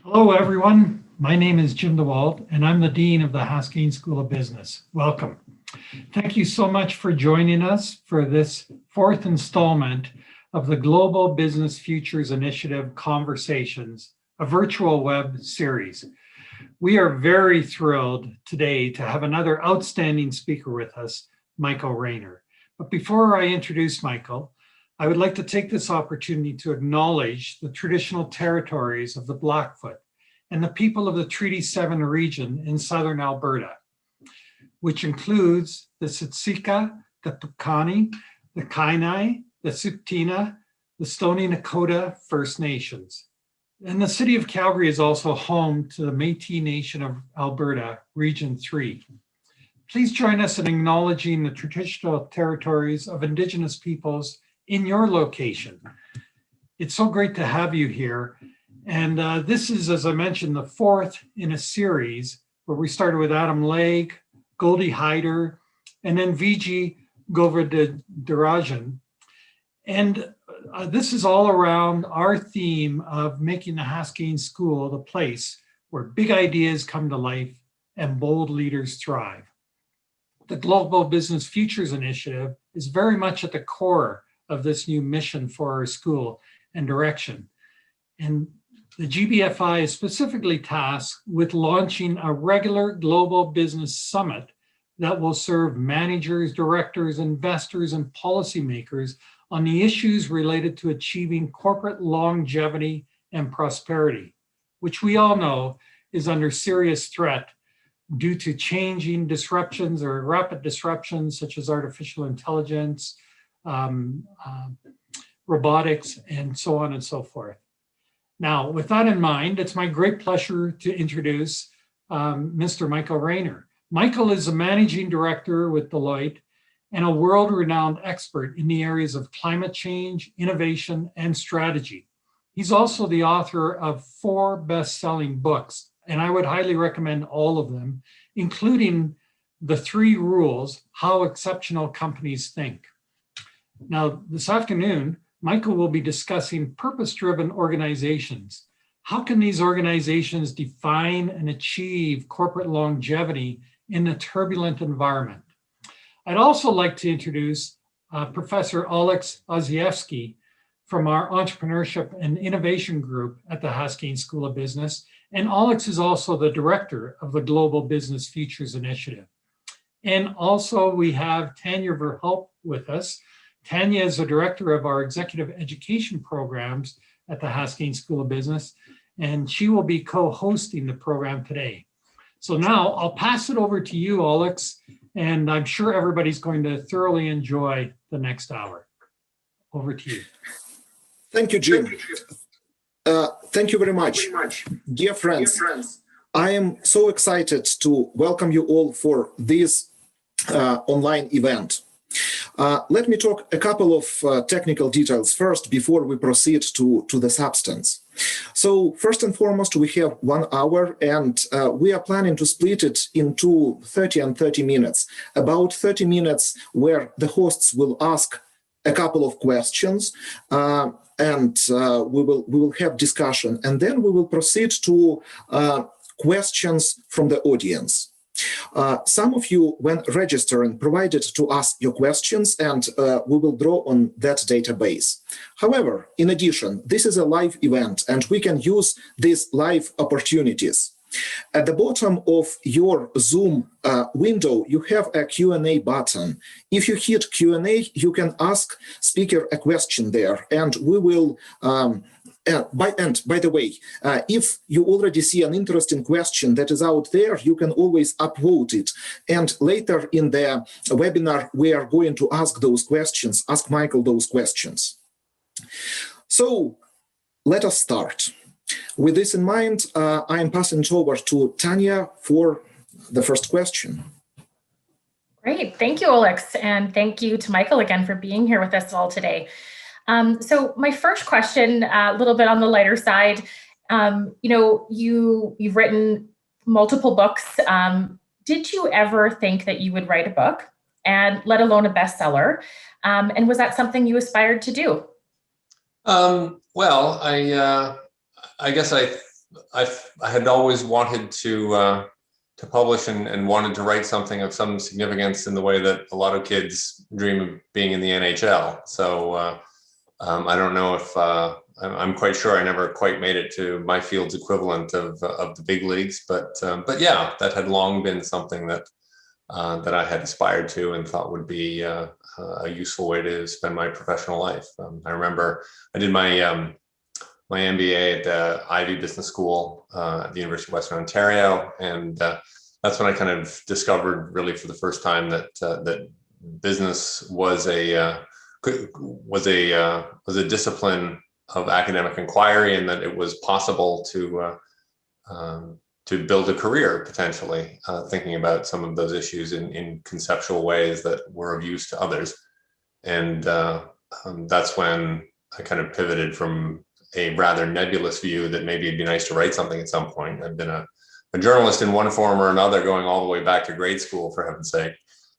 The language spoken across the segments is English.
Hello, everyone. My name is Jim DeWalt, and I'm the Dean of the Haskayne School of Business. Welcome. Thank you so much for joining us for this fourth installment of the Global Business Futures Initiative Conversations, a virtual web series. We are very thrilled today to have another outstanding speaker with us, Michael Raynor. But before I introduce Michael, I would like to take this opportunity to acknowledge the traditional territories of the Blackfoot and the people of the Treaty 7 region in southern Alberta, which includes the Siksika, the Tukani, the Kainai, the Tsuut'ina, the Stoney Nakoda First Nations. And the city of Calgary is also home to the Métis Nation of Alberta, Region 3. Please join us in acknowledging the traditional territories of Indigenous peoples in your location. It's so great to have you here. And this is, as I mentioned, the fourth in a series where we started with Adam Legge, Goldie Hyder, and then Vijay Govardharajan. And this is all around our theme of making the Haskayne School the place where big ideas come to life and bold leaders thrive. The Global Business Futures Initiative is very much at the core of this new mission for our school and direction. And the GBFI is specifically tasked with launching a regular global business summit that will serve managers, directors, investors, and policymakers on the issues related to achieving corporate longevity and prosperity, which we all know is under serious threat due to changing disruptions or rapid disruptions such as artificial intelligence, robotics, and so on and so forth. Now, with that in mind, it's my great pleasure to introduce Mr. Michael Raynor. Michael is a managing director with Deloitte and a world-renowned expert in the areas of climate change, innovation, and strategy. He's also the author of 4 best-selling books, and I would highly recommend all of them, including The 3 Rules: How Exceptional Companies Think. Now, this afternoon, Michael will be discussing purpose-driven organizations. How can these organizations define and achieve corporate longevity in a turbulent environment? I'd also like to introduce Professor Alex Ozievsky from our Entrepreneurship and Innovation Group at the Haskayne School of Business. And Alex is also the director of the Global Business Futures Initiative. And also we have Tanya Verhulp with us. Tanya is the director of our executive education programs at the Haskayne School of Business, and she will be co-hosting the program today. So now I'll pass it over to you, Alex, and I'm sure everybody's going to thoroughly enjoy the next hour. Over to you. Thank you, Jim. Thank you very much. Dear friends, I am so excited to welcome you all for this online event. Let me talk a couple of technical details first before we proceed to the substance. So first and foremost, we have 1 hour, and we are planning to split it into 30 and 30 minutes. About 30 minutes where the hosts will ask a couple of questions, and we will have discussion, and then we will proceed to questions from the audience. Some of you, when registering, provided to ask your questions, and we will draw on that database. However, in addition, this is a live event, and we can use these live opportunities. At the bottom of your Zoom window, you have a Q&A button. If you hit Q&A, you can ask speaker a question there, and we will by the way, if you already see an interesting question that is out there, you can always upvote it. And later in the webinar, we are going to ask those questions, ask Michael those questions. So let us start. With this in mind, I am passing it over to Tanya for the first question. Great. Thank you, Alex. And thank you to Michael again for being here with us all today. So my first question, a little bit on the lighter side, you've written multiple books. Did you ever think that you would write a book, and let alone a bestseller? And was that something you aspired to do? Well, I guess I I had always wanted to publish and wanted to write something of some significance in the way that a lot of kids dream of being in the NHL. So I don't know if I'm quite sure I never quite made it to my field's equivalent of the big leagues, but yeah, that had long been something that that I had aspired to and thought would be a useful way to spend my professional life. I remember I did my my MBA at the Ivy Business School at the University of Western Ontario, and that's when I kind of discovered, really for the first time, that that business was a discipline of academic inquiry, and that it was possible to build a career potentially, thinking about some of those issues in conceptual ways that were of use to others. And that's when I kind of pivoted from a rather nebulous view that maybe it'd be nice to write something at some point. I've been a journalist in one form or another, going all the way back to grade school, for heaven's sake.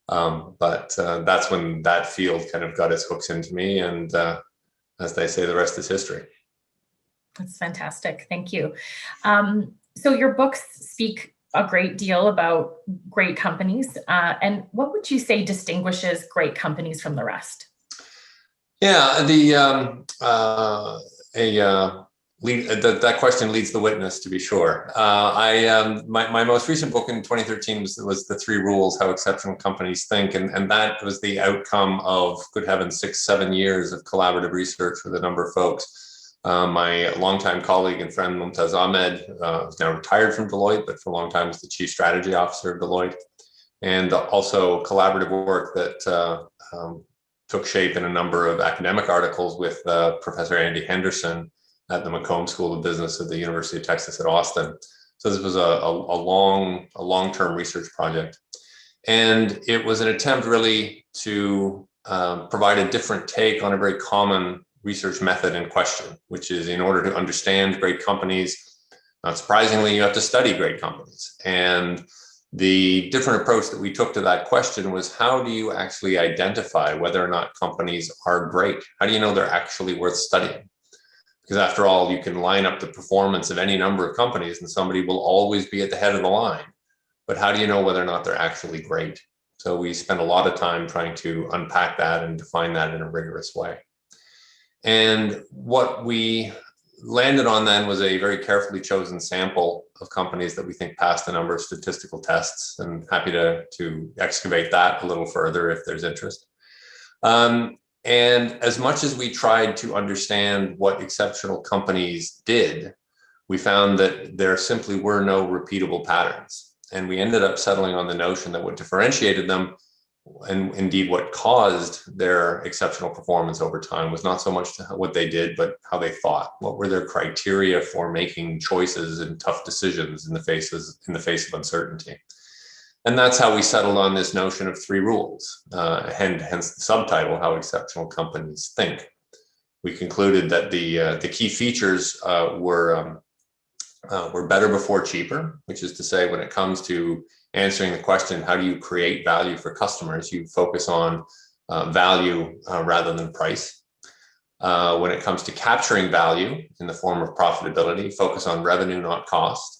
But that's when that field kind of got its hooks into me. And as they say, the rest is history. That's fantastic. Thank you. So your books speak a great deal about great companies. And what would you say distinguishes great companies from the rest? Yeah, that question leads the witness, to be sure. My most recent book in 2013 was The Three Rules: How Exceptional Companies Think, and that was the outcome of, good heavens, 6-7 years of collaborative research with a number of folks. My longtime colleague and friend Mumtaz Ahmed, who's now retired from Deloitte, but for a long time was the Chief Strategy Officer of Deloitte, and also collaborative work that took shape in a number of academic articles with Professor Andy Henderson at the McComb School of Business at the University of Texas at Austin. So this was a long-term research project. And it was an attempt really to provide a different take on a very common research method in question, which is, in order to understand great companies, not surprisingly, you have to study great companies. And the different approach that we took to that question was, how do you actually identify whether or not companies are great? How do you know they're actually worth studying? Because after all, you can line up the performance of any number of companies and somebody will always be at the head of the line. But how do you know whether or not they're actually great? So we spent a lot of time trying to unpack that and define that in a rigorous way. And what we landed on then was a very carefully chosen sample of companies that we think passed a number of statistical tests, and happy to excavate that a little further if there's interest. And as much as we tried to understand what exceptional companies did, we found that there simply were no repeatable patterns. And we ended up settling on the notion that what differentiated them, and indeed what caused their exceptional performance over time, was not so much what they did, but how they thought. What were their criteria for making choices and tough decisions in the face of uncertainty? And that's how we settled on this notion of 3 rules, hence the subtitle, How Exceptional Companies Think. We concluded that the key features were better before cheaper, which is to say, when it comes to answering the question, how do you create value for customers, you focus on value rather than price. When it comes to capturing value in the form of profitability, focus on revenue, not cost.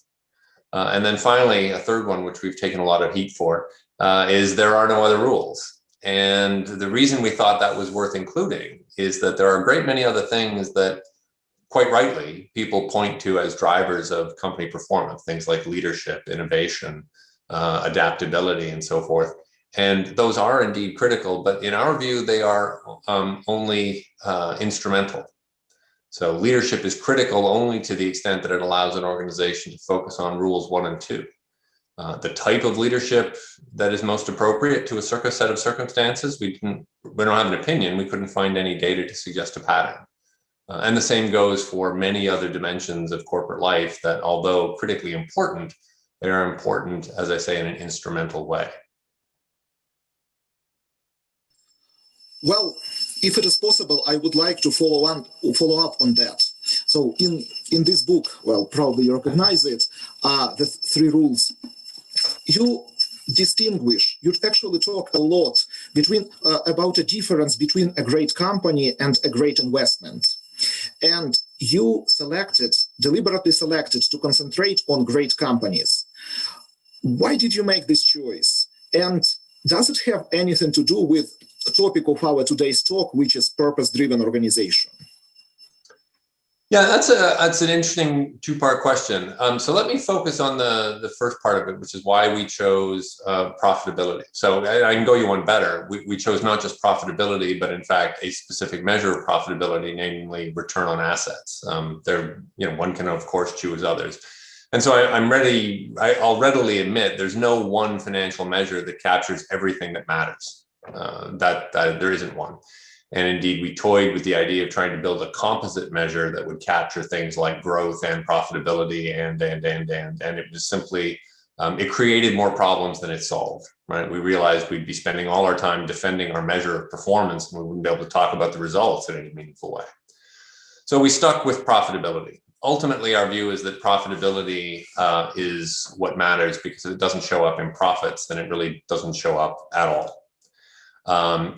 And then finally, a third one, which we've taken a lot of heat for, is there are no other rules. And the reason we thought that was worth including is that there are a great many other things that, quite rightly, people point to as drivers of company performance, things like leadership, innovation, adaptability, and so forth. And those are indeed critical, but in our view, they are only instrumental. So leadership is critical only to the extent that it allows an organization to focus on rules 1 and 2. The type of leadership that is most appropriate to a set of circumstances, we don't have an opinion. We couldn't find any data to suggest a pattern. And the same goes for many other dimensions of corporate life that, although critically important, they are important, as I say, in an instrumental way. Well, if it is possible, I would like to follow up on that. So in this book, well, probably you recognize it, the 3 rules, you actually talk a lot about a difference between a great company and a great investment. And you deliberately selected to concentrate on great companies. Why did you make this choice? And does it have anything to do with the topic of our today's talk, which is purpose-driven organization? Yeah, that's an interesting two-part question. So let me focus on the first part of it, which is why we chose profitability. So I can go you one better. We chose not just profitability, but in fact a specific measure of profitability, namely return on assets. One can of course choose others. And so I'll readily admit there's no one financial measure that captures everything that matters. That there isn't one. And indeed, we toyed with the idea of trying to build a composite measure that would capture things like growth and profitability and it was simply, it created more problems than it solved, right? We realized we'd be spending all our time defending our measure of performance and we wouldn't be able to talk about the results in any meaningful way. So we stuck with profitability. Ultimately, our view is that profitability is what matters, because if it doesn't show up in profits, then it really doesn't show up at all.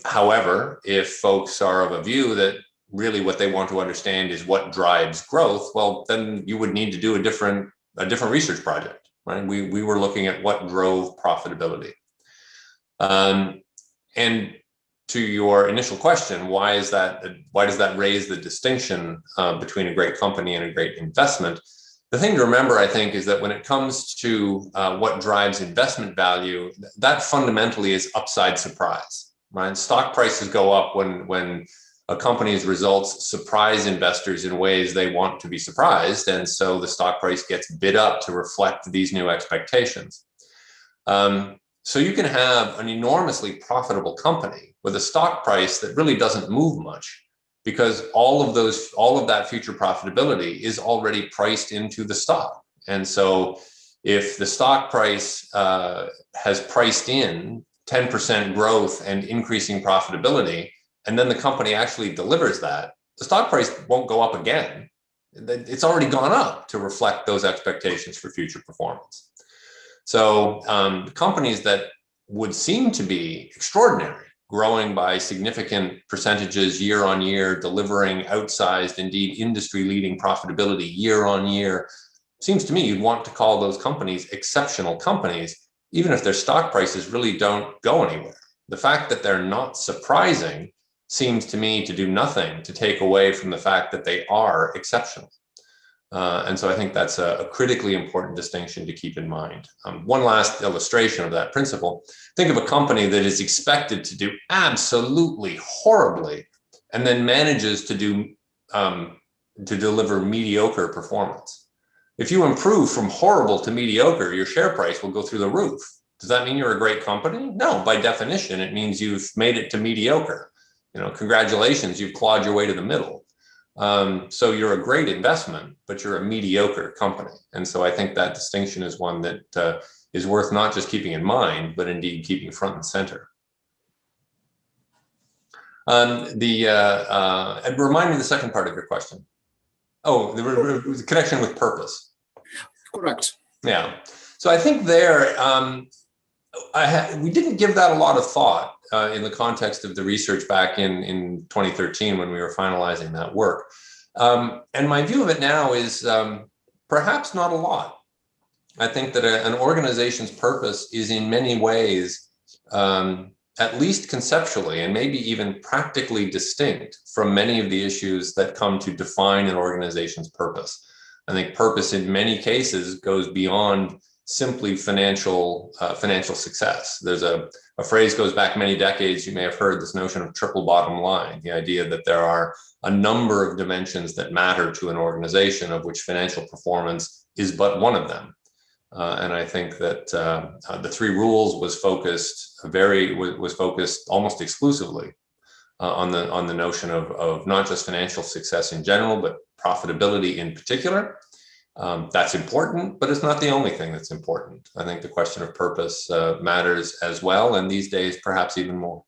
However, if folks are of a view that really what they want to understand is what drives growth, well, then you would need to do a different research project, right? We were looking at what drove profitability. And to your initial question, why does that raise the distinction between a great company and a great investment? The thing to remember, I think, is that when it comes to what drives investment value, that fundamentally is upside surprise. Right? Stock prices go up when a company's results surprise investors in ways they want to be surprised, and so the stock price gets bid up to reflect these new expectations. So you can have an enormously profitable company with a stock price that really doesn't move much, because all of that future profitability is already priced into the stock. And so if the stock price has priced in 10% growth and increasing profitability, and then the company actually delivers that, the stock price won't go up again. It's already gone up to reflect those expectations for future performance. So companies that would seem to be extraordinary, growing by significant percentages year on year, delivering outsized, indeed industry-leading profitability year on year, seems to me you'd want to call those companies exceptional companies, even if their stock prices really don't go anywhere. The fact that they're not surprising seems to me to do nothing to take away from the fact that they are exceptional. And so I think that's a critically important distinction to keep in mind. One last illustration of that principle: think of a company that is expected to do absolutely horribly and then manages to deliver mediocre performance. If you improve from horrible to mediocre, your share price will go through the roof. Does that mean you're a great company? No, by definition, it means you've made it to mediocre. Congratulations, you've clawed your way to the middle. So you're a great investment, but you're a mediocre company. And so I think that distinction is one that is worth not just keeping in mind, but indeed keeping front and center. Remind me the second part of your question. Oh, the connection with purpose. Correct. Yeah. So I think there, we didn't give that a lot of thought in the context of the research back in 2013 when we were finalizing that work. And my view of it now is perhaps not a lot. I think that an organization's purpose is in many ways, at least conceptually and maybe even practically distinct from many of the issues that come to define an organization's purpose. I think purpose in many cases goes beyond simply financial success. There's a phrase goes back many decades. You may have heard this notion of triple bottom line, the idea that there are a number of dimensions that matter to an organization, of which financial performance is but one of them. And I think that the three rules was focused almost exclusively on the notion of not just financial success in general, but profitability in particular. That's important, but it's not the only thing that's important. I think the question of purpose matters as well, and these days perhaps even more.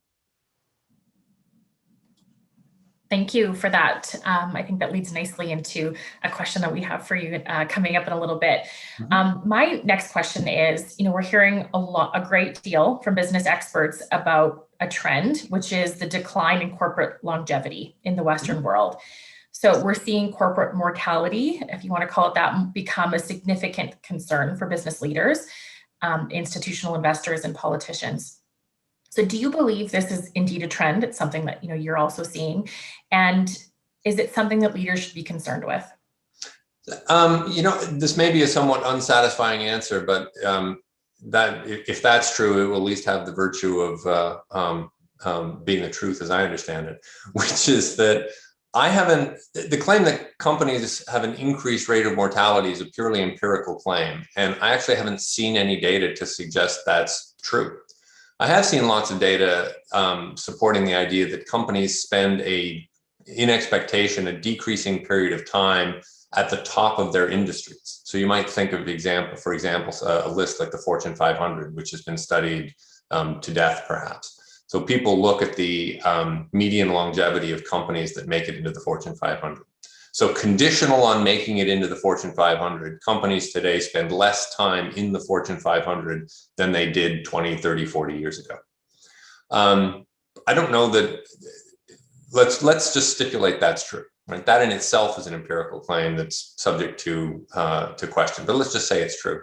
Thank you for that. I think that leads nicely into a question that we have for you coming up in a little bit. My next question is, we're hearing a great deal from business experts about a trend, which is the decline in corporate longevity in the Western world. So we're seeing corporate mortality, if you want to call it that, become a significant concern for business leaders, institutional investors, and politicians. So do you believe this is indeed a trend? It's something that you're also seeing. And is it something that leaders should be concerned with? This may be a somewhat unsatisfying answer, but that if that's true, it will at least have the virtue of being the truth, as I understand it, which is that the claim that companies have an increased rate of mortality is a purely empirical claim. And I actually haven't seen any data to suggest that's true. I have seen lots of data supporting the idea that companies spend in expectation, a decreasing period of time at the top of their industries. So you might think of for example, a list like the Fortune 500, which has been studied to death, perhaps. So people look at the median longevity of companies that make it into the Fortune 500. So conditional on making it into the Fortune 500, companies today spend less time in the Fortune 500 than they did 20, 30, 40 years ago. I don't know that, let's just stipulate that's true. Right? That in itself is an empirical claim that's subject to question, but let's just say it's true.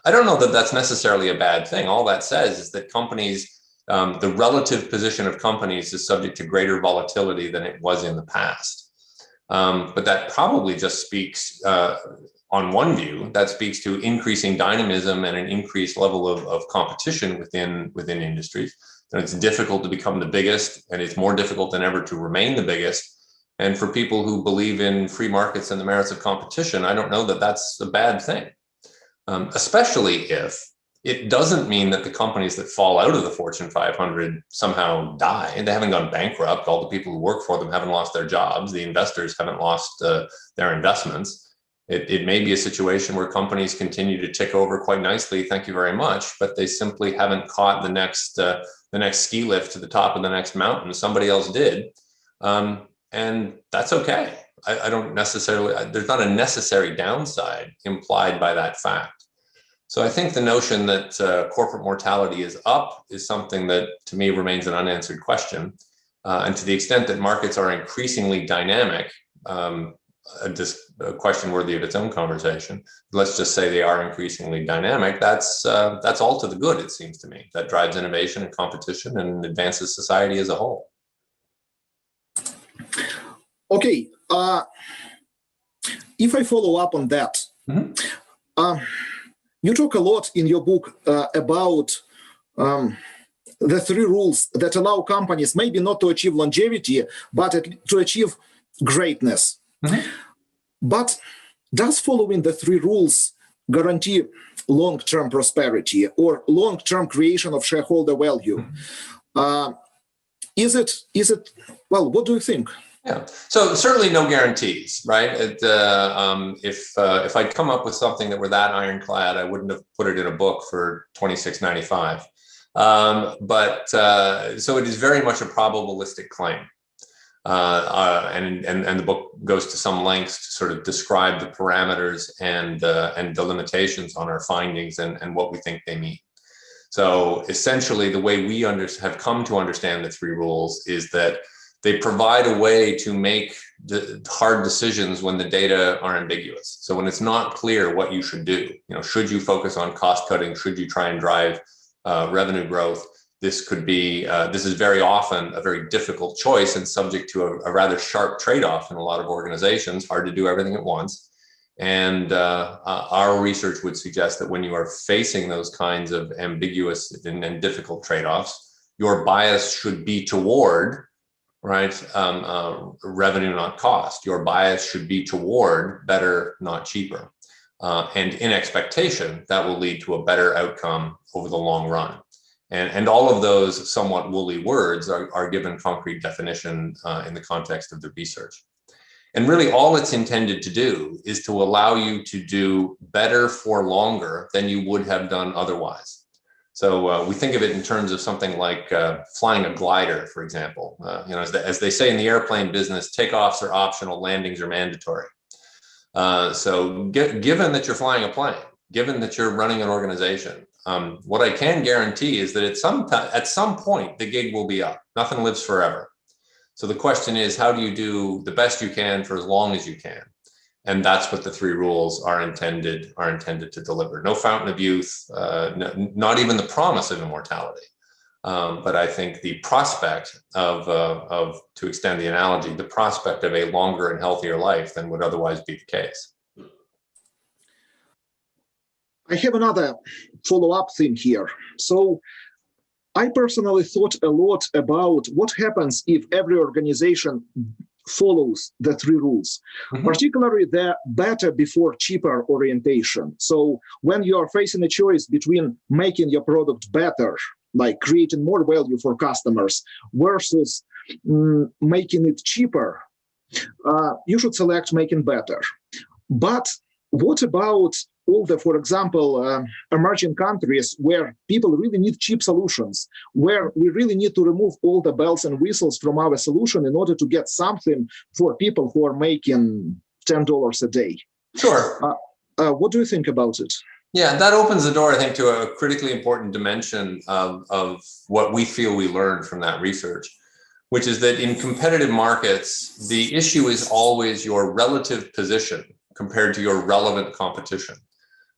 I don't know that that's necessarily a bad thing. All that says is that companies, the relative position of companies is subject to greater volatility than it was in the past. But that probably just speaks, on one view, that speaks to increasing dynamism and an increased level of competition within industries. And it's difficult to become the biggest, and it's more difficult than ever to remain the biggest. And for people who believe in free markets and the merits of competition, I don't know that that's a bad thing, especially if it doesn't mean that the companies that fall out of the Fortune 500 somehow die. And they haven't gone bankrupt. All the people who work for them haven't lost their jobs. The investors haven't lost their investments. It may be a situation where companies continue to tick over quite nicely, thank you very much, but they simply haven't caught the next ski lift to the top of the next mountain. Somebody else did. And that's okay. I don't necessarily, there's not a necessary downside implied by that fact. So I think the notion that corporate mortality is up is something that to me remains an unanswered question. And to the extent that markets are increasingly dynamic, a question worthy of its own conversation, let's just say they are increasingly dynamic, that's all to the good, it seems to me. That drives innovation and competition and advances society as a whole. Okay, if I follow up on that, you talk a lot in your book about the 3 rules that allow companies maybe not to achieve longevity, but to achieve greatness. But does following the 3 rules guarantee long-term prosperity or long-term creation of shareholder value? Is it, well, what do you think? Yeah, so certainly no guarantees, right? If I'd come up with something that were that ironclad, I wouldn't have put it in a book for $26.95. So it is very much a probabilistic claim. And the book goes to some lengths to sort of describe the parameters and the limitations on our findings and what we think they mean. So essentially, the way we have come to understand the 3 rules is that they provide a way to make hard decisions when the data are ambiguous. So when it's not clear what you should do, should you focus on cost cutting? Should you try and drive revenue growth? This is very often a very difficult choice and subject to a rather sharp trade-off in a lot of organizations. Hard to do everything at once. And our research would suggest that when you are facing those kinds of ambiguous and difficult trade-offs, your bias should be toward revenue, not cost. Your bias should be toward better, not cheaper. And in expectation, that will lead to a better outcome over the long run. And all of those somewhat woolly words are given concrete definition in the context of the research. And really all it's intended to do is to allow you to do better for longer than you would have done otherwise. So we think of it in terms of something like flying a glider, for example. As they say in the airplane business, takeoffs are optional, landings are mandatory. So given that you're flying a plane, given that you're running an organization, what I can guarantee is that at some point the gig will be up. Nothing lives forever. So the question is, how do you do the best you can for as long as you can? And that's what the three rules are intended to deliver. No fountain of youth, not even the promise of immortality. But I think the prospect of, to extend the analogy, the prospect of a longer and healthier life than would otherwise be the case. I have another follow-up thing here. So I personally thought a lot about what happens if every organization follows the three rules, particularly the better before cheaper orientation. So when you are facing a choice between making your product better, like creating more value for customers, versus making it cheaper, you should select making better. But what about all the, for example, emerging countries where people really need cheap solutions, where we really need to remove all the bells and whistles from our solution in order to get something for people who are making $10 a day? Sure. What do you think about it? Yeah, that opens the door, I think, to a critically important dimension of what we feel we learned from that research, which is that in competitive markets, the issue is always your relative position compared to your relevant competition.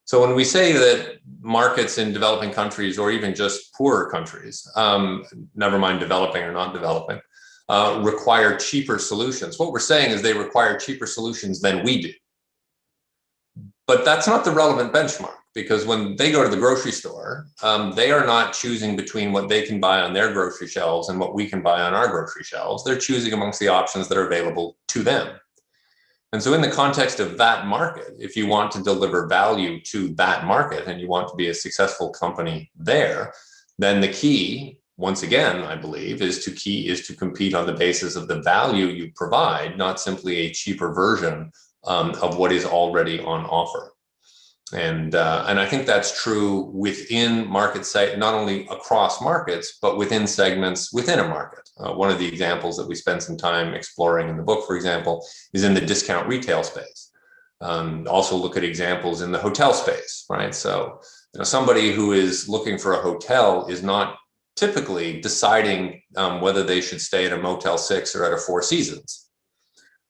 So when we say that markets in developing countries, or even just poorer countries, never mind developing or not developing, require cheaper solutions, what we're saying is they require cheaper solutions than we do. But that's not the relevant benchmark, because when they go to the grocery store, they are not choosing between what they can buy on their grocery shelves and what we can buy on our grocery shelves. They're choosing amongst the options that are available to them. And so in the context of that market, if you want to deliver value to that market and you want to be a successful company there, then the key, once again, I believe, is to compete on the basis of the value you provide, not simply a cheaper version of what is already on offer. And I think that's true within market not only across markets, but within segments within a market. One of the examples that we spend some time exploring in the book, for example, is in the discount retail space. Also look at examples in the hotel space, right? So somebody who is looking for a hotel is not typically deciding whether they should stay at a Motel 6 or at a Four Seasons.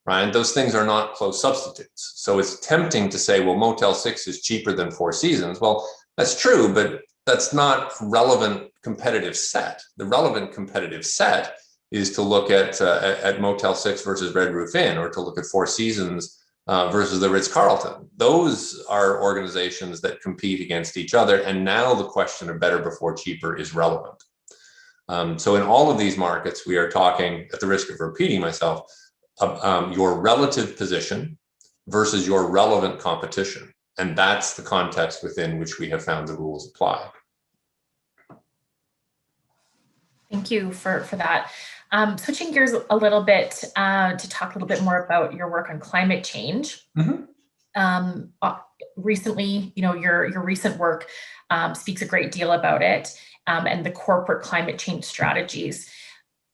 Right? Those things are not close substitutes. So it's tempting to say, well, Motel 6 is cheaper than Four Seasons. Well, that's true, but that's not relevant competitive set. The relevant competitive set is to look at Motel 6 versus Red Roof Inn, or to look at Four Seasons versus the Ritz-Carlton. Those are organizations that compete against each other. And now the question of better before cheaper is relevant. So in all of these markets, we are talking, at the risk of repeating myself, your relative position versus your relevant competition. And that's the context within which we have found the rules apply. Thank you for that. Switching gears a little bit to talk a little bit more about your work on climate change. Recently, your recent work speaks a great deal about it and the corporate climate change strategies.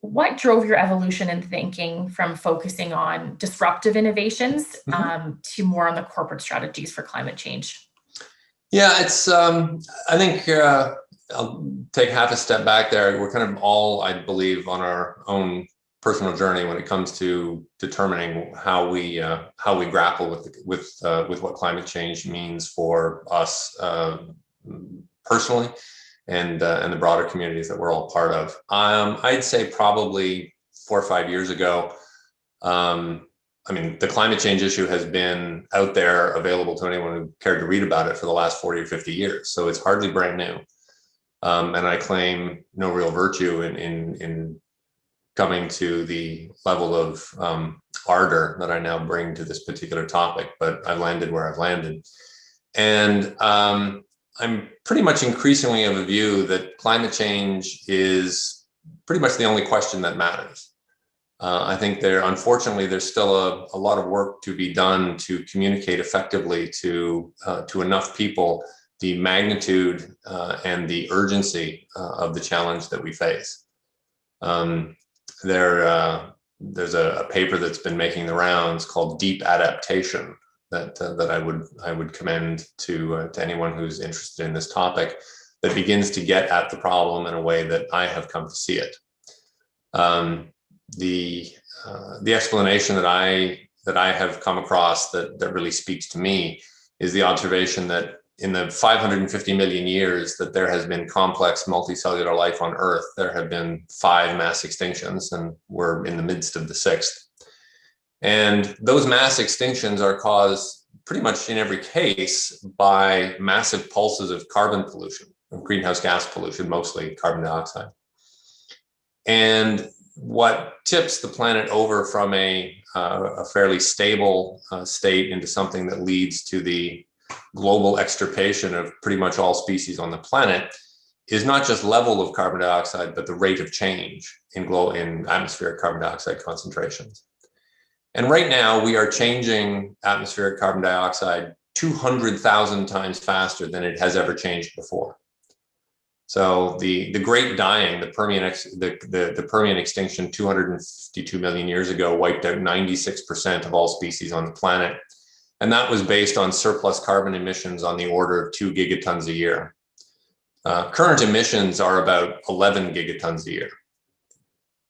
What drove your evolution in thinking from focusing on disruptive innovations to more on the corporate strategies for climate change? Yeah, it's, I think I'll take half a step back there. We're kind of all, I believe, on our own personal journey when it comes to determining how we grapple with what climate change means for us personally, and the broader communities that we're all part of. I'd say probably 4 or 5 years ago, I mean, the climate change issue has been out there, available to anyone who cared to read about it for the last 40 or 50 years. So it's hardly brand new. And I claim no real virtue in coming to the level of ardor that I now bring to this particular topic, but I've landed where I've landed. And I'm pretty much increasingly of a view that climate change is pretty much the only question that matters. I think unfortunately, there's still a lot of work to be done to communicate effectively to enough people the magnitude and the urgency of the challenge that we face. There's a paper that's been making the rounds called Deep Adaptation that I would commend to anyone who's interested in this topic, that begins to get at the problem in a way that I have come to see it. the explanation that I have come across that really speaks to me is the observation that in the 550 million years that there has been complex multicellular life on Earth, there have been 5 mass extinctions, and we're in the midst of the 6th. And those mass extinctions are caused pretty much in every case by massive pulses of carbon pollution, of greenhouse gas pollution, mostly carbon dioxide. And what tips the planet over from a fairly stable state into something that leads to the global extirpation of pretty much all species on the planet is not just level of carbon dioxide, but the rate of change in atmospheric carbon dioxide concentrations. And right now we are changing atmospheric carbon dioxide 200,000 times faster than it has ever changed before. So the Great Dying, the Permian extinction 252 million years ago wiped out 96% of all species on the planet. And that was based on surplus carbon emissions on the order of 2 gigatons a year. Current emissions are about 11 gigatons a year.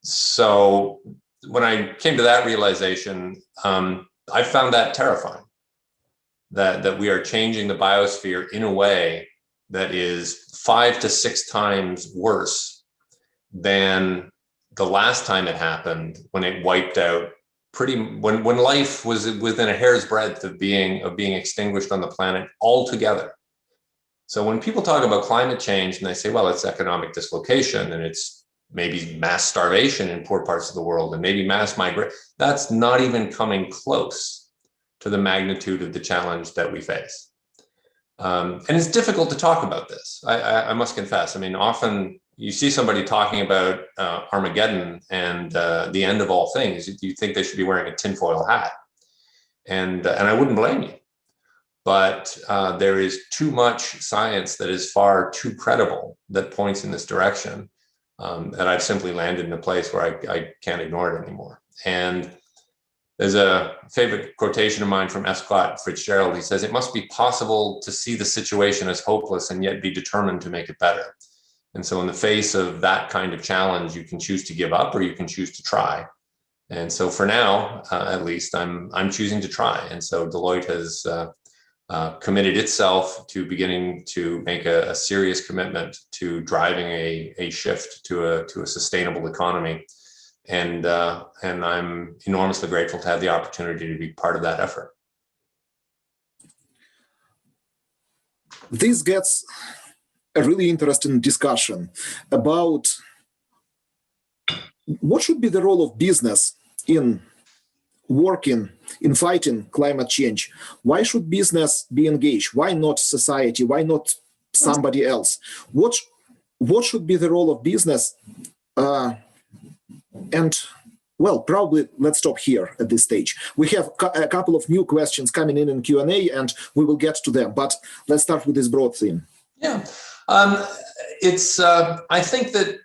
So when I came to that realization, I found that terrifying, that we are changing the biosphere in a way that is 5 to 6 times worse than the last time it happened, when it wiped out when life was within a hair's breadth of being extinguished on the planet altogether. So when people talk about climate change and they say, well, it's economic dislocation and it's maybe mass starvation in poor parts of the world and maybe mass migration, that's not even coming close to the magnitude of the challenge that we face. And it's difficult to talk about this. I must confess. I mean, often you see somebody talking about Armageddon and the end of all things, you think they should be wearing a tinfoil hat. And I wouldn't blame you. But there is too much science that is far too credible that points in this direction, that I've simply landed in a place where I can't ignore it anymore. And there's a favorite quotation of mine from F. Scott Fitzgerald. He says, "It must be possible to see the situation as hopeless and yet be determined to make it better." And so in the face of that kind of challenge, you can choose to give up or you can choose to try. And so for now, at least, I'm choosing to try. And so Deloitte has committed itself to beginning to make a serious commitment to driving a shift to a sustainable economy. And I'm enormously grateful to have the opportunity to be part of that effort. This gets a really interesting discussion about what should be the role of business in fighting climate change. Why should business be engaged? Why not society? Why not somebody else? What should be the role of business? And well, probably let's stop here at this stage. We have a couple of new questions coming in Q&A, and we will get to them. But let's start with this broad theme. Yeah, I think that,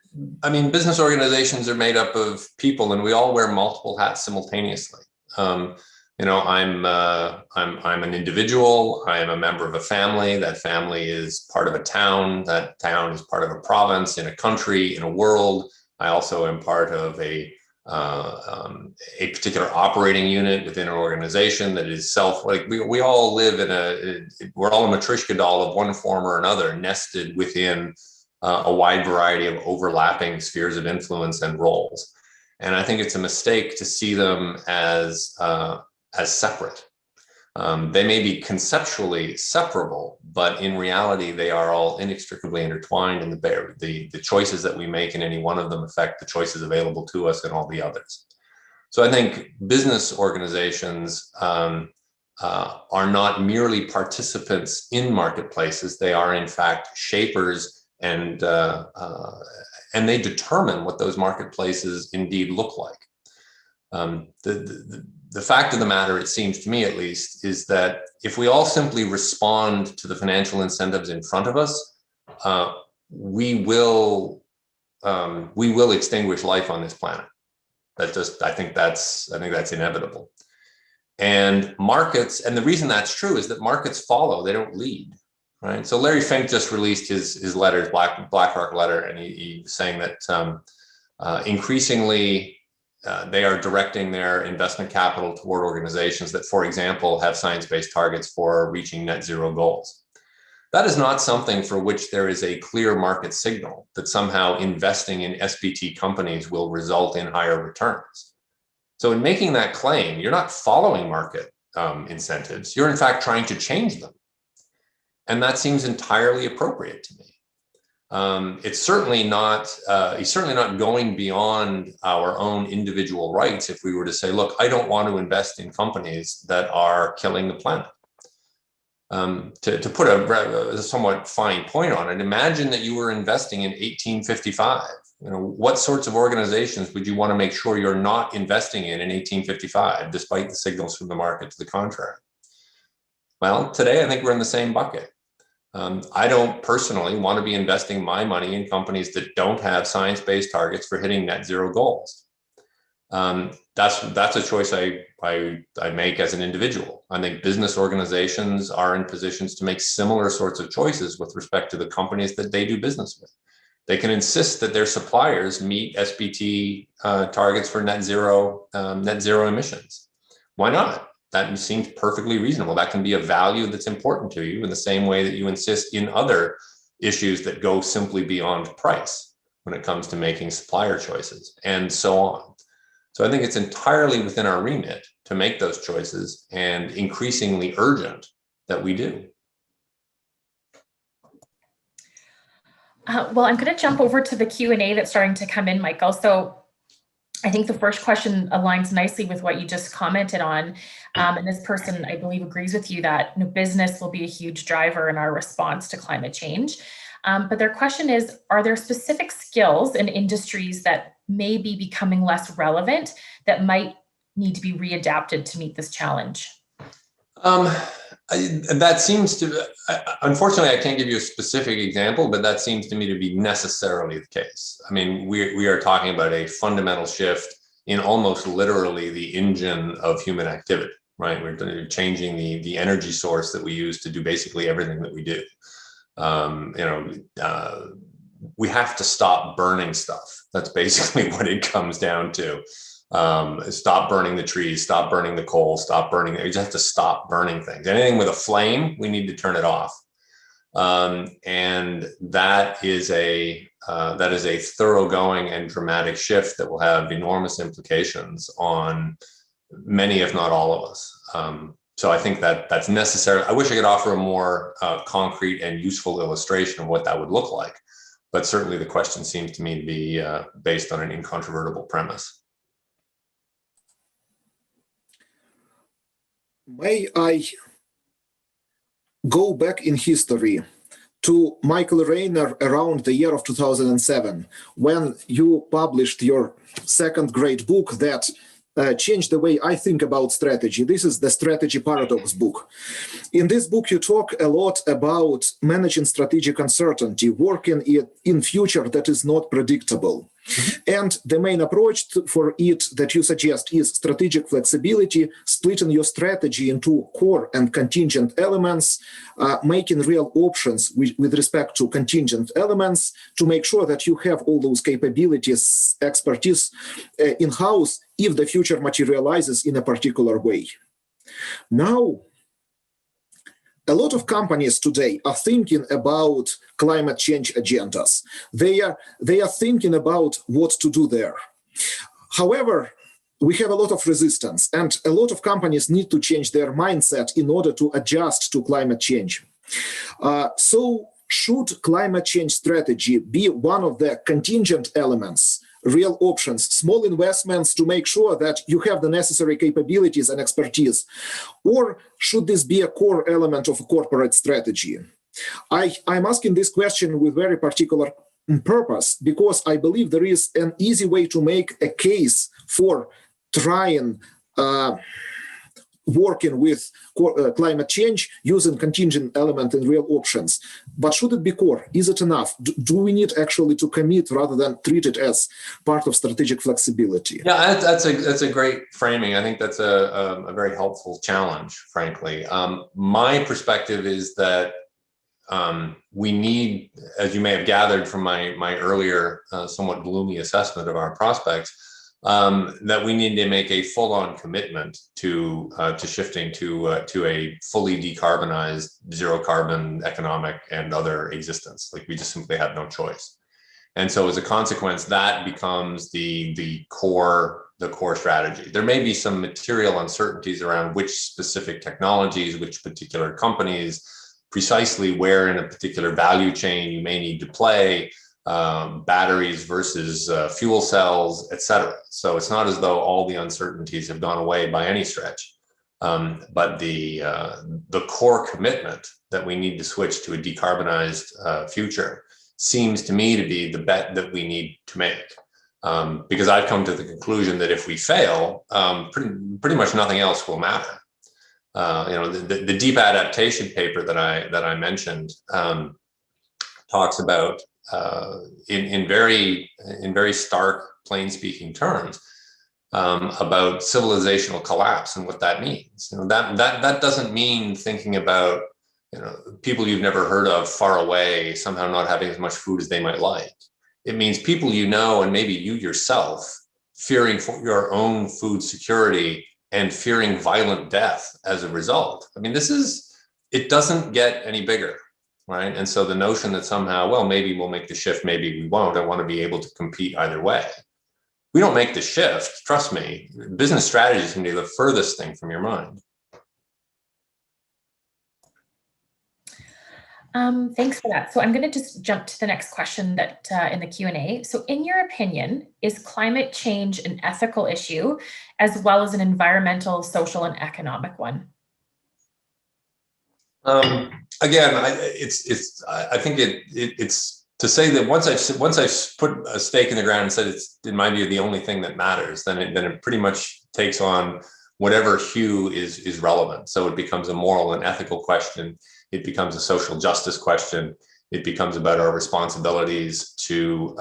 I mean, business organizations are made up of people, and we all wear multiple hats simultaneously. You know, I'm an individual. I am a member of a family. That family is part of a town. That town is part of a province, in a country, in a world. I also am part of a particular operating unit within an organization that is we all live we're all a matryoshka doll of one form or another, nested within a wide variety of overlapping spheres of influence and roles. And I think it's a mistake to see them as separate. They may be conceptually separable, but in reality, they are all inextricably intertwined, and the choices that we make in any one of them affect the choices available to us and all the others. So I think business organizations are not merely participants in marketplaces. They are, in fact, shapers, and they determine what those marketplaces indeed look like. The fact of the matter, it seems to me at least, is that if we all simply respond to the financial incentives in front of us, we will extinguish life on this planet. I think that's inevitable. And markets, and the reason that's true is that markets follow; they don't lead, right? So Larry Fink just released his letter, his BlackRock letter, and he's saying that increasingly they are directing their investment capital toward organizations that, for example, have science-based targets for reaching net zero goals. That is not something for which there is a clear market signal that somehow investing in SBT companies will result in higher returns. So in making that claim, you're not following market incentives. You're in fact trying to change them. And that seems entirely appropriate to me. It's certainly not going beyond our own individual rights if we were to say, look, I don't want to invest in companies that are killing the planet. To put a somewhat fine point on it, imagine that you were investing in 1855. What sorts of organizations would you want to make sure you're not investing in 1855, despite the signals from the market to the contrary? Well, today I think we're in the same bucket. I don't personally want to be investing my money in companies that don't have science-based targets for hitting net zero goals. That's a choice I make as an individual. I think business organizations are in positions to make similar sorts of choices with respect to the companies that they do business with. They can insist that their suppliers meet SBT targets for net zero emissions. Why not? That seems perfectly reasonable. That can be a value that's important to you in the same way that you insist in other issues that go simply beyond price when it comes to making supplier choices and so on. So I think it's entirely within our remit to make those choices, and increasingly urgent that we do. Well, I'm going to jump over to the Q&A that's starting to come in, Michael. So I think the first question aligns nicely with what you just commented on. And this person, I believe, agrees with you that business will be a huge driver in our response to climate change. But their question is, are there specific skills in industries that may be becoming less relevant that might need to be readapted to meet this challenge? That seems to, unfortunately, I can't give you a specific example, but that seems to me to be necessarily the case. I mean, we are talking about a fundamental shift in almost literally the engine of human activity, right? We're changing the energy source that we use to do basically everything that we do. We have to stop burning stuff. That's basically what it comes down to. Stop burning the trees, stop burning the coal, stop burning. You just have to stop burning things. Anything with a flame, we need to turn it off. And that is a thoroughgoing and dramatic shift that will have enormous implications on many, if not all of us. So I think that's necessary. I wish I could offer a more concrete and useful illustration of what that would look like. But certainly the question seems to me to be based on an incontrovertible premise. May I go back in history to Michael Raynor around the year of 2007, when you published your second great book that changed the way I think about strategy. This is the Strategy Paradox book. In this book, you talk a lot about managing strategic uncertainty, working in future that is not predictable. And the main approach for it that you suggest is strategic flexibility, splitting your strategy into core and contingent elements, making real options with respect to contingent elements to make sure that you have all those capabilities, expertise in-house if the future materializes in a particular way. Now, a lot of companies today are thinking about climate change agendas. They are thinking about what to do there. However, we have a lot of resistance, and a lot of companies need to change their mindset in order to adjust to climate change. So should climate change strategy be one of the contingent elements, real options, small investments to make sure that you have the necessary capabilities and expertise? Or should this be a core element of a corporate strategy? I'm asking this question with very particular purpose, because I believe there is an easy way to make a case for trying working with climate change using contingent element and real options. But should it be core? Is it enough? Do we need actually to commit rather than treat it as part of strategic flexibility? Yeah, that's a great framing. I think that's a very helpful challenge, frankly. My perspective is that we need, as you may have gathered from my earlier somewhat gloomy assessment of our prospects, that we need to make a full-on commitment to shifting to a fully decarbonized, zero-carbon economic and other existence. Like, we just simply have no choice. And so as a consequence, that becomes the core strategy. There may be some material uncertainties around which specific technologies, which particular companies, precisely where in a particular value chain you may need to play, batteries versus fuel cells, etc. So it's not as though all the uncertainties have gone away by any stretch. But the core commitment that we need to switch to a decarbonized future seems to me to be the bet that we need to make. Because I've come to the conclusion that if we fail, pretty much nothing else will matter. The deep adaptation paper that I mentioned talks about in very stark, plain speaking terms about civilizational collapse and what that means. That doesn't mean thinking about people you've never heard of far away somehow not having as much food as they might like. It means people and maybe you yourself fearing for your own food security and fearing violent death as a result. I mean, it doesn't get any bigger, right? And so the notion that somehow, well, maybe we'll make the shift, maybe we won't, I want to be able to compete either way. We don't make the shift, trust me, business strategy is going to be the furthest thing from your mind. Thanks for that. So I'm going to just jump to the next question that in the Q&A. So in your opinion, is climate change an ethical issue as well as an environmental, social, and economic one? Again, I think it's to say that once I've put a stake in the ground and said it's, in my view, the only thing that matters, then it pretty much takes on whatever hue is relevant. So it becomes a moral and ethical question. It becomes a social justice question. It becomes about our responsibilities to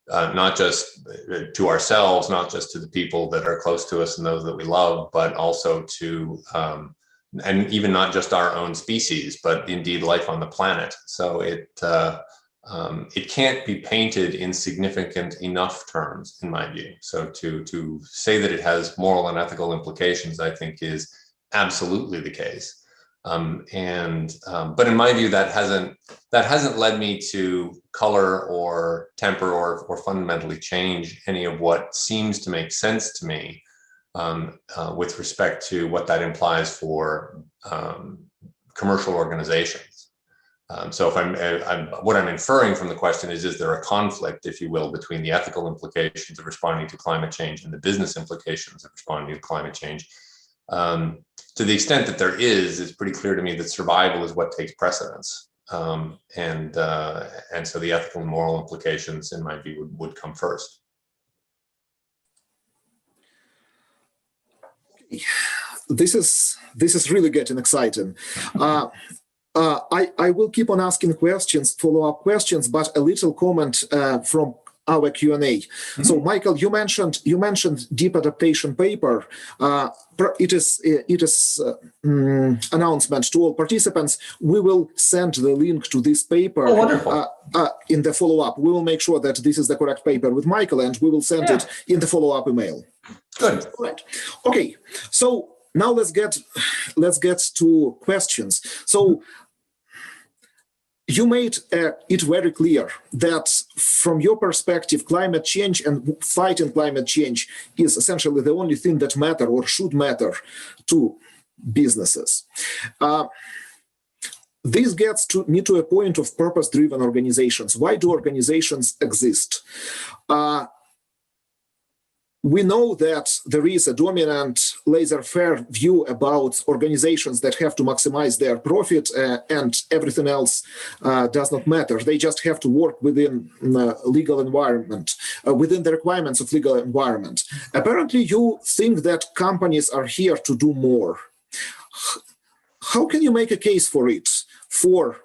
not just to ourselves, not just to the people that are close to us and those that we love, but also to, and even not just our own species, but indeed life on the planet. So it can't be painted in significant enough terms, in my view. So to say that it has moral and ethical implications, I think, is absolutely the case. But in my view, that hasn't led me to color or temper or fundamentally change any of what seems to make sense to me with respect to what that implies for commercial organizations. So if what I'm inferring from the question is there a conflict, if you will, between the ethical implications of responding to climate change and the business implications of responding to climate change? To the extent that there is, it's pretty clear to me that survival is what takes precedence. And so the ethical and moral implications, in my view, would come first. This is really getting exciting. I will keep on asking questions, follow-up questions, but a little comment from our Q&A. Mm-hmm. So, Michael, you mentioned deep adaptation paper. It is announcement to all participants. We will send the link to this paper in the follow-up. We will make sure that this is the correct paper with Michael, and we will send it in the follow-up email. Good. Right. Okay. So now let's get to questions. So you made it very clear that from your perspective, climate change and fighting climate change is essentially the only thing that matter or should matter to businesses. This gets me to a point of purpose-driven organizations. Why do organizations exist? We know that there is a dominant laissez-faire view about organizations that have to maximize their profit and everything else does not matter. They just have to work within legal environment, within the requirements of legal environment. Apparently, you think that companies are here to do more. How can you make a case for it, for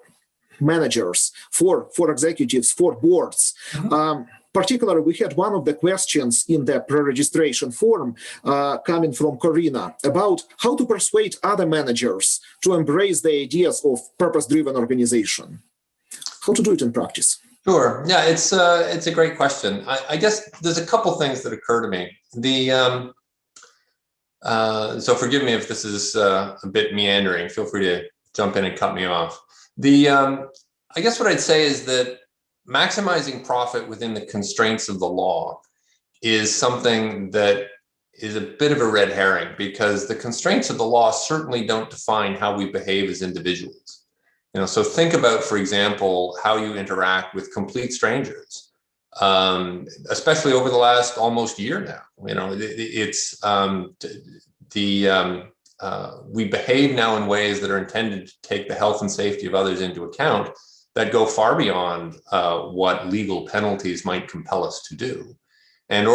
managers, for executives, for boards? Mm-hmm. Particularly, we had one of the questions in the pre-registration form coming from Corina about how to persuade other managers to embrace the ideas of purpose-driven organization. How to do it in practice? Sure. Yeah, it's a great question. I guess there's a couple things that occur to me. So forgive me if this is a bit meandering. Feel free to jump in and cut me off. I guess what I'd say is that maximizing profit within the constraints of the law is something that is a bit of a red herring, because the constraints of the law certainly don't define how we behave as individuals. So think about, for example, how you interact with complete strangers, especially over the last almost year now. We behave now in ways that are intended to take the health and safety of others into account that go far beyond what legal penalties might compel us to do. And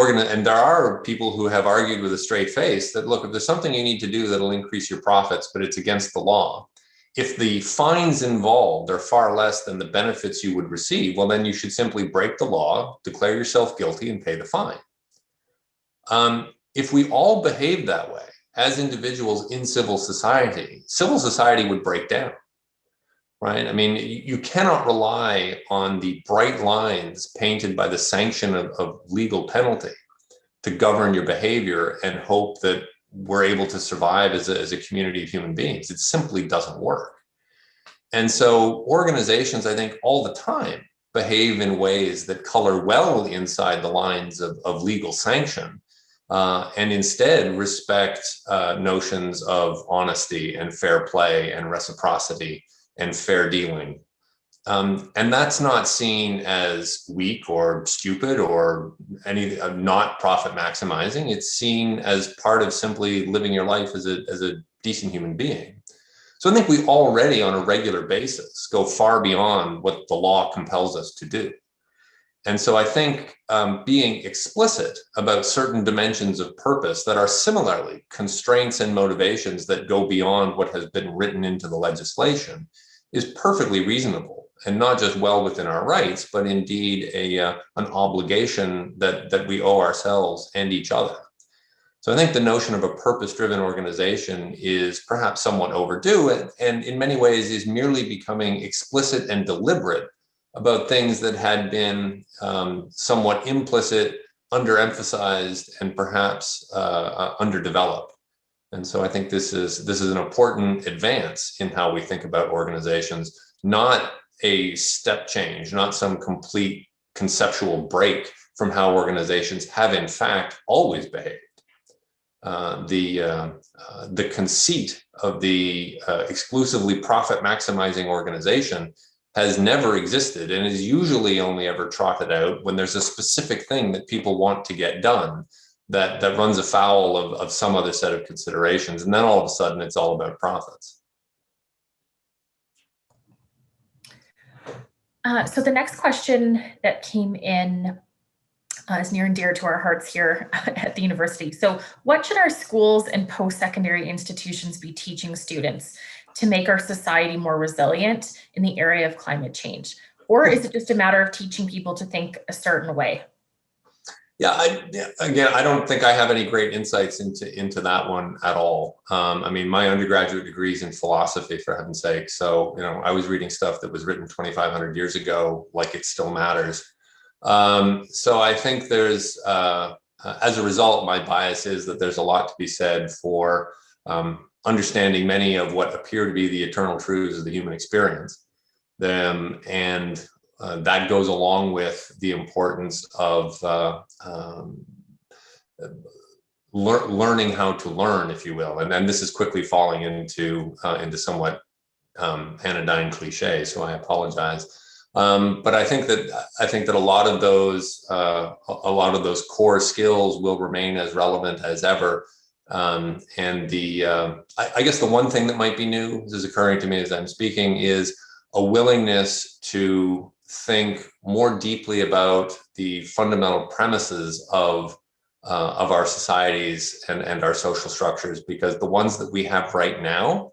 there are people who have argued with a straight face that, look, if there's something you need to do that'll increase your profits, but it's against the law, if the fines involved are far less than the benefits you would receive, well, then you should simply break the law, declare yourself guilty, and pay the fine. If we all behave that way as individuals in civil society would break down. Right? I mean, you cannot rely on the bright lines painted by the sanction of legal penalty to govern your behavior and hope that we're able to survive as a community of human beings. It simply doesn't work. And so organizations, I think, all the time behave in ways that color well inside the lines of legal sanction, and instead respect notions of honesty and fair play and reciprocity and fair dealing. And that's not seen as weak or stupid or not profit maximizing. It's seen as part of simply living your life as a decent human being. So I think we already on a regular basis go far beyond what the law compels us to do. And so I think being explicit about certain dimensions of purpose that are similarly constraints and motivations that go beyond what has been written into the legislation is perfectly reasonable, and not just well within our rights, but indeed an obligation that we owe ourselves and each other. So I think the notion of a purpose-driven organization is perhaps somewhat overdue, and in many ways is merely becoming explicit and deliberate about things that had been somewhat implicit, underemphasized, and perhaps underdeveloped. And so I think this is an important advance in how we think about organizations, not a step change, not some complete conceptual break from how organizations have in fact always behaved. The conceit of the exclusively profit maximizing organization has never existed and is usually only ever trotted out when there's a specific thing that people want to get done that runs afoul of some other set of considerations. And then all of a sudden it's all about profits. So the next question that came in is near and dear to our hearts here at the university. So what should our schools and post-secondary institutions be teaching students to make our society more resilient in the area of climate change? Or is it just a matter of teaching people to think a certain way? Yeah, I don't think I have any great insights into that one at all. I mean, my undergraduate degree is in philosophy, for heaven's sake. So, I was reading stuff that was written 2,500 years ago, like it still matters. So I think there's, as a result, my bias is that there's a lot to be said for understanding many of what appear to be the eternal truths of the human experience. And that goes along with the importance of learning how to learn, if you will. And then this is quickly falling into somewhat anodyne cliche, so I apologize. But I think that a lot of those core skills will remain as relevant as ever. And I guess the one thing that might be new, this is occurring to me as I'm speaking, is a willingness to think more deeply about the fundamental premises of our societies and our social structures, because the ones that we have right now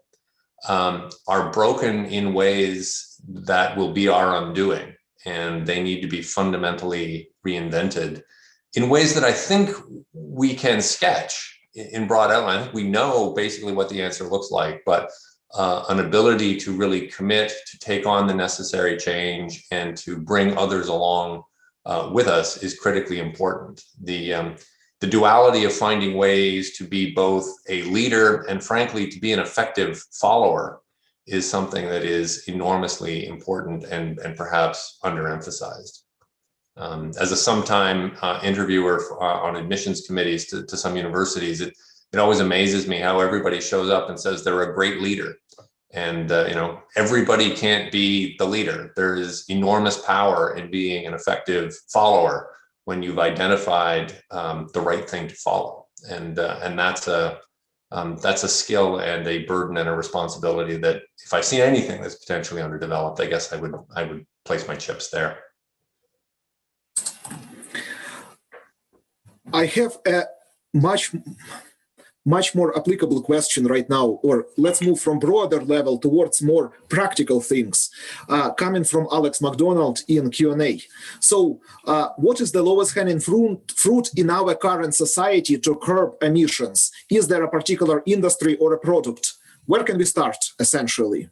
are broken in ways that will be our undoing, and they need to be fundamentally reinvented in ways that I think we can sketch in broad outline. I think we know basically what the answer looks like, but an ability to really commit to take on the necessary change and to bring others along with us is critically important. The duality of finding ways to be both a leader and, frankly, to be an effective follower is something that is enormously important and perhaps underemphasized. As a sometime interviewer on admissions committees to some universities, it always amazes me how everybody shows up and says they're a great leader. And, everybody can't be the leader. There is enormous power in being an effective follower when you've identified the right thing to follow. And that's a skill and a burden and a responsibility that, if I see anything that's potentially underdeveloped, I guess I would place my chips there. I have a much more applicable question right now, or let's move from broader level towards more practical things, coming from Alex McDonald in Q&A. So what is the lowest hanging fruit in our current society to curb emissions? Is there a particular industry or a product? Where can we start, essentially?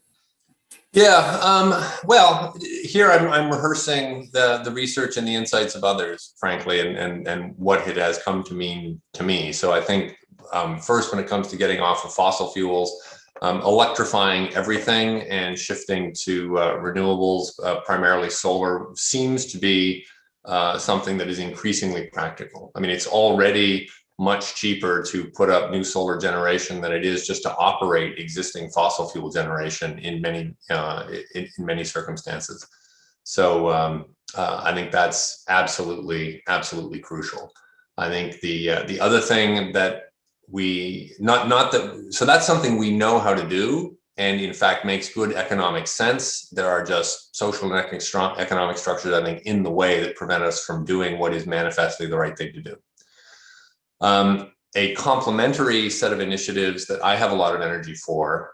Yeah, well, here I'm rehearsing the research and the insights of others, frankly, and what it has come to mean to me. So I think first, when it comes to getting off of fossil fuels, electrifying everything and shifting to renewables, primarily solar, seems to be something that is increasingly practical. I mean, it's already much cheaper to put up new solar generation than it is just to operate existing fossil fuel generation in many circumstances. So I think that's absolutely crucial. I think the other thing that so that's something we know how to do, and in fact makes good economic sense. There are just social and economic structures, I think, in the way that prevent us from doing what is manifestly the right thing to do. A complementary set of initiatives that I have a lot of energy for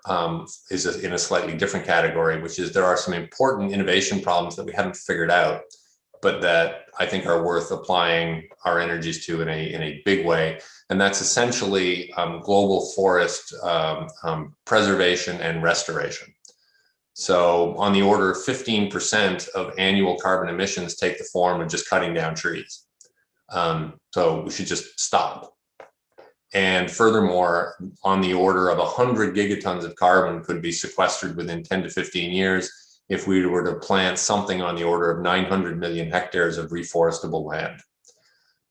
is in a slightly different category, which is there are some important innovation problems that we haven't figured out, but that I think are worth applying our energies to in a big way. And that's essentially global forest preservation and restoration. So on the order of 15% of annual carbon emissions take the form of just cutting down trees. So we should just stop. And furthermore, on the order of 100 gigatons of carbon could be sequestered within 10 to 15 years if we were to plant something on the order of 900 million hectares of reforestable land.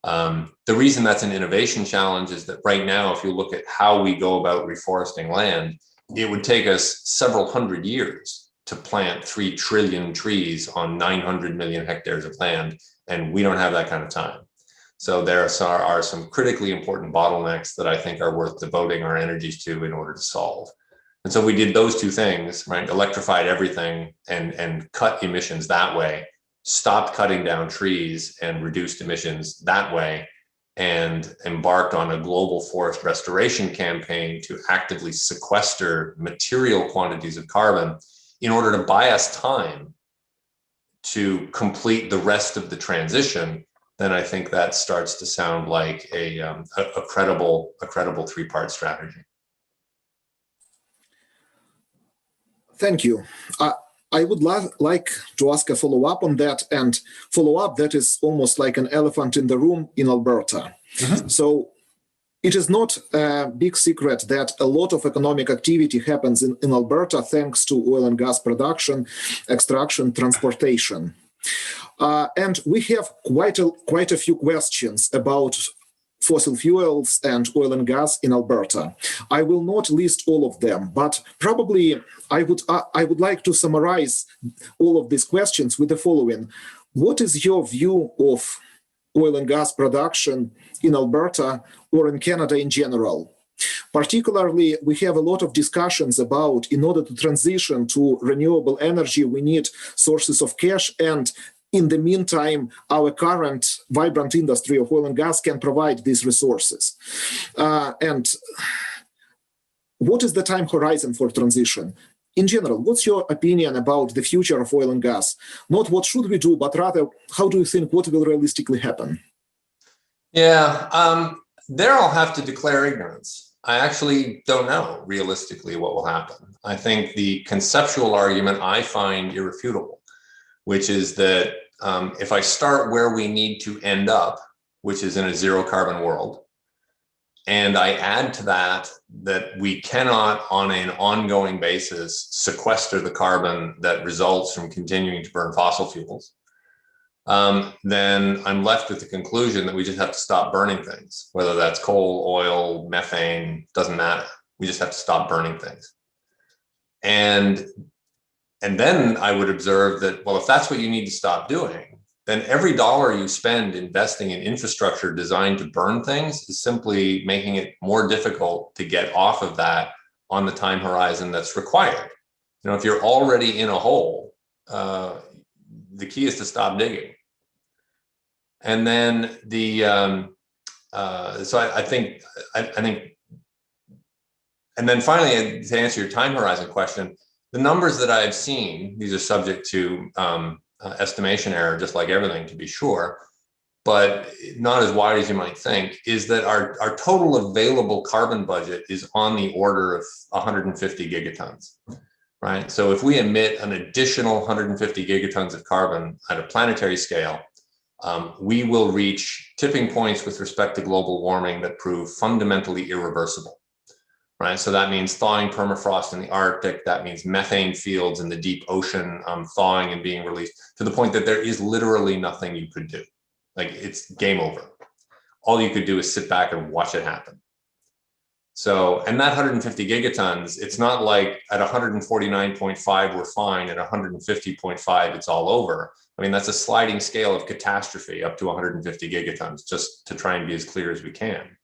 The reason that's an innovation challenge is that right now, if you look at how we go about reforesting land, it would take us several hundred years to plant 3 trillion trees on 900 million hectares of land, and we don't have that kind of time. So there are some critically important bottlenecks that I think are worth devoting our energies to in order to solve. And so we did those two things, right? Electrified everything and cut emissions that way, stopped cutting down trees and reduced emissions that way, and embarked on a global forest restoration campaign to actively sequester material quantities of carbon in order to buy us time to complete the rest of the transition. Then I think that starts to sound like a credible three-part strategy. Thank you. I would like to ask a follow-up on that, and follow-up that is almost like an elephant in the room in Alberta. Mm-hmm. So it is not a big secret that a lot of economic activity happens in Alberta thanks to oil and gas production, extraction, transportation. And we have quite a few questions about fossil fuels and oil and gas in Alberta. I will not list all of them, but probably I would like to summarize all of these questions with the following. What is your view of oil and gas production in Alberta or in Canada in general? Particularly, we have a lot of discussions about, in order to transition to renewable energy, we need sources of cash, and in the meantime, our current vibrant industry of oil and gas can provide these resources. And what is the time horizon for transition? In general, what's your opinion about the future of oil and gas? Not what should we do, but rather, how do you think what will realistically happen? Yeah, there I'll have to declare ignorance. I actually don't know realistically what will happen. I think the conceptual argument I find irrefutable, which is that if I start where we need to end up, which is in a zero carbon world, and I add to that we cannot on an ongoing basis sequester the carbon that results from continuing to burn fossil fuels, then I'm left with the conclusion that we just have to stop burning things, whether that's coal, oil, methane, doesn't matter. We just have to stop burning things. And then I would observe that, well, if that's what you need to stop doing, then every dollar you spend investing in infrastructure designed to burn things is simply making it more difficult to get off of that on the time horizon that's required. You know, if you're already in a hole, the key is to stop digging. And then I think, and then finally, to answer your time horizon question, the numbers that I've seen, these are subject to estimation error, just like everything, to be sure, but not as wide as you might think, is that our total available carbon budget is on the order of 150 gigatons, right? So if we emit an additional 150 gigatons of carbon at a planetary scale, we will reach tipping points with respect to global warming that prove fundamentally irreversible, right? So that means thawing permafrost in the Arctic. That means methane fields in the deep ocean thawing and being released to the point that there is literally nothing you could do. Like, it's game over. All you could do is sit back and watch it happen. So, and that 150 gigatons, it's not like at 149.5 we're fine, at 150.5 it's all over. I mean, that's a sliding scale of catastrophe up to 150 gigatons, just to try and be as clear as we can.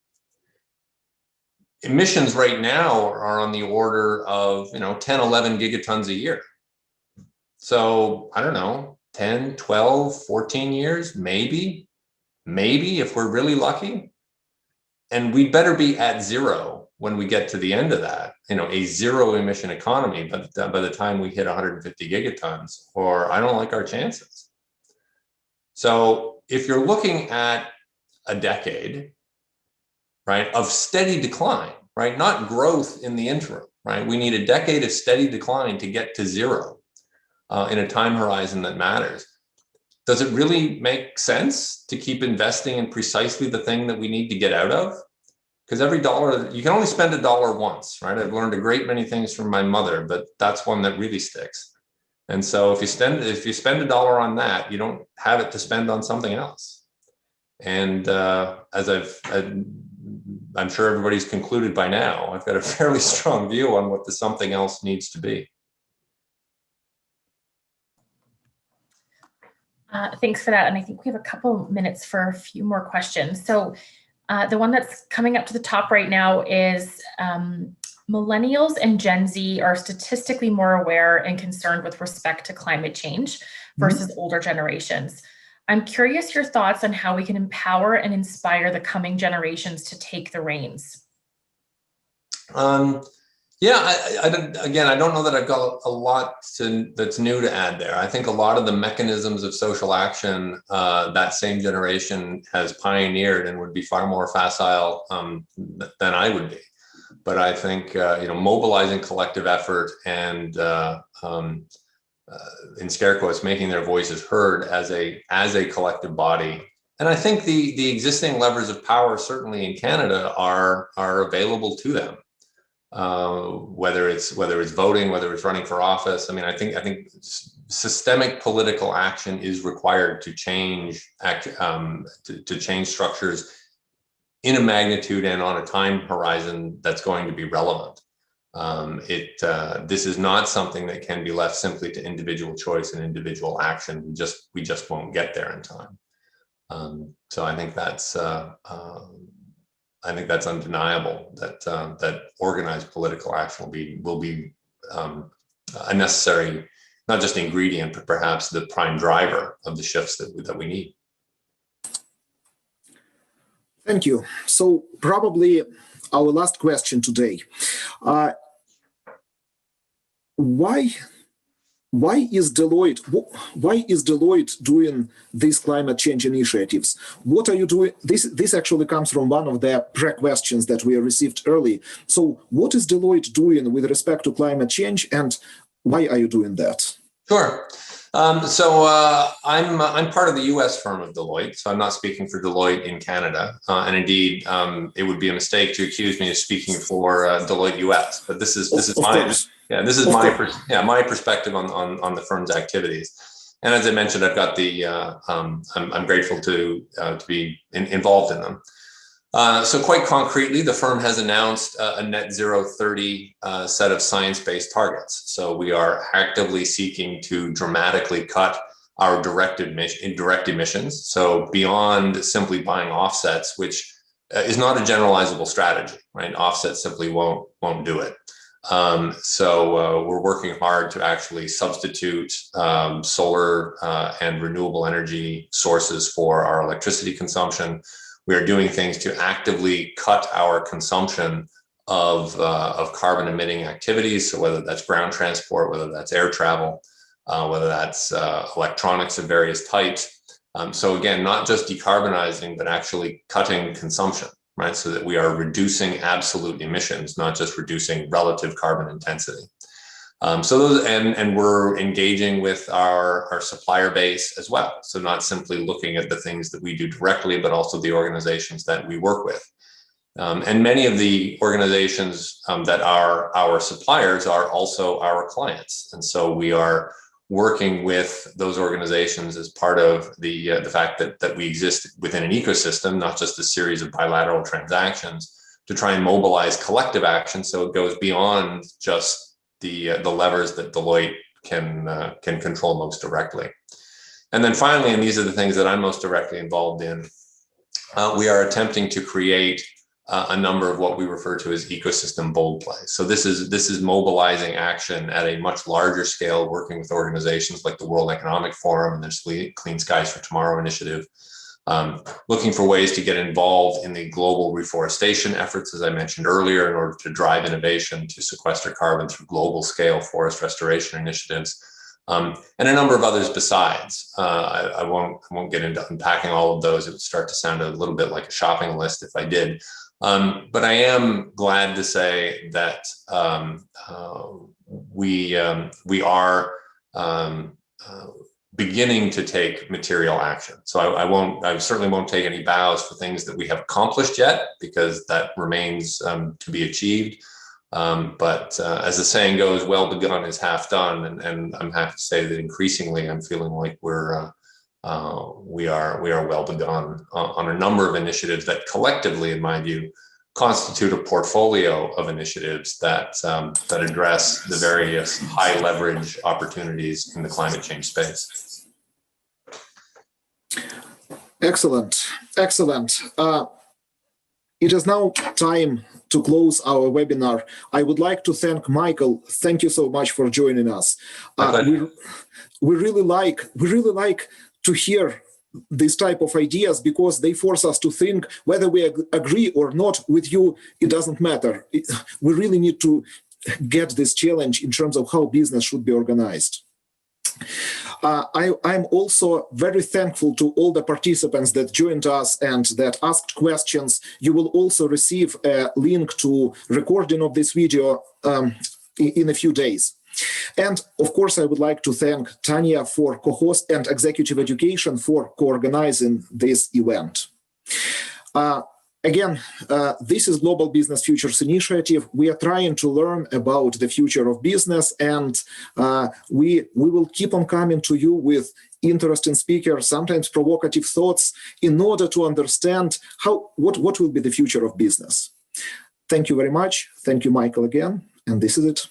Emissions right now are on the order of, 10, 11 gigatons a year. So I don't know, 10, 12, 14 years, maybe if we're really lucky. And we better be at zero when we get to the end of that, a zero emission economy, but by the time we hit 150 gigatons, or I don't like our chances. So if you're looking at a decade, right, of steady decline, right, not growth in the interim, right? We need a decade of steady decline to get to zero in a time horizon that matters. Does it really make sense to keep investing in precisely the thing that we need to get out of? Because every dollar, you can only spend a dollar once, right? I've learned a great many things from my mother, but that's one that really sticks. And so if you spend a dollar on that, you don't have it to spend on something else. And as I'm sure everybody's concluded by now, I've got a fairly strong view on what the something else needs to be. Thanks for that. And I think we have a couple minutes for a few more questions. So the one that's coming up to the top right now is millennials and Gen Z are statistically more aware and concerned with respect to climate change versus older generations. I'm curious your thoughts on how we can empower and inspire the coming generations to take the reins. I don't know that I've got a lot that's new to add there. I think a lot of the mechanisms of social action that same generation has pioneered and would be far more facile than I would be. But I think mobilizing collective effort and in scare quotes, making their voices heard as a collective body. And I think the existing levers of power, certainly in Canada, are available to them. Whether it's voting, whether it's running for office. I mean, I think systemic political action is required to change to change structures in a magnitude and on a time horizon that's going to be relevant. This is not something that can be left simply to individual choice and individual action. We just won't get there in time. So I think that's undeniable that organized political action will be a necessary, not just ingredient, but perhaps the prime driver of the shifts that we need. Thank you. So probably our last question today. Why why is Deloitte doing these climate change initiatives? What are you doing? This actually comes from one of the pre-questions that we received early. So what is Deloitte doing with respect to climate change, and why are you doing that? Sure. I'm part of the U.S. firm of Deloitte, so I'm not speaking for Deloitte in Canada. And indeed, it would be a mistake to accuse me of speaking for Deloitte U.S. But this is my perspective on the firm's activities. And as I mentioned, I've got I'm grateful to be involved in them. So quite concretely, the firm has announced a net zero 30 set of science-based targets. So we are actively seeking to dramatically cut our direct emissions. So beyond simply buying offsets, which is not a generalizable strategy, right? Offsets simply won't do it. So we're working hard to actually substitute solar and renewable energy sources for our electricity consumption. We are doing things to actively cut our consumption of carbon emitting activities. So whether that's ground transport, whether that's air travel, whether that's electronics of various types. So again, not just decarbonizing, but actually cutting consumption, right? So that we are reducing absolute emissions, not just reducing relative carbon intensity. So those, and we're engaging with our supplier base as well. So not simply looking at the things that we do directly, but also the organizations that we work with. And many of the organizations that are our suppliers are also our clients. And so we are working with those organizations as part of the fact that we exist within an ecosystem, not just a series of bilateral transactions, to try and mobilize collective action. So it goes beyond just the levers that Deloitte can control most directly. And then finally, and these are the things that I'm most directly involved in, we are attempting to create a number of what we refer to as ecosystem bold plays. So this is mobilizing action at a much larger scale, working with organizations like the World Economic Forum and there's Clean Skies for Tomorrow initiative, looking for ways to get involved in the global reforestation efforts, as I mentioned earlier, in order to drive innovation to sequester carbon through global scale forest restoration initiatives, and a number of others besides. I won't get into unpacking all of those. It would start to sound a little bit like a shopping list if I did. But I am glad to say that we are beginning to take material action. So I certainly won't take any bows for things that we have accomplished yet, because that remains to be achieved. But as the saying goes, well begun is half done. And I'm happy to say that increasingly I'm feeling like we are well begun on a number of initiatives that collectively, in my view, constitute a portfolio of initiatives that address the various high leverage opportunities in the climate change space. Excellent. It is now time to close our webinar. I would like to thank Michael. Thank you so much for joining us. We really like to hear this type of ideas, because they force us to think. Whether we agree or not with you, it doesn't matter. We really need to get this challenge in terms of how business should be organized. I'm also very thankful to all the participants that joined us and that asked questions. You will also receive a link to recording of this video in a few days. And of course, I would like to thank Tanya for co-host and Executive Education for co-organizing this event. Again, this is Global Business Futures Initiative. We are trying to learn about the future of business, and we will keep on coming to you with interesting speakers, sometimes provocative thoughts, in order to understand what will be the future of business. Thank you very much. Thank you, Michael, again. And this is it.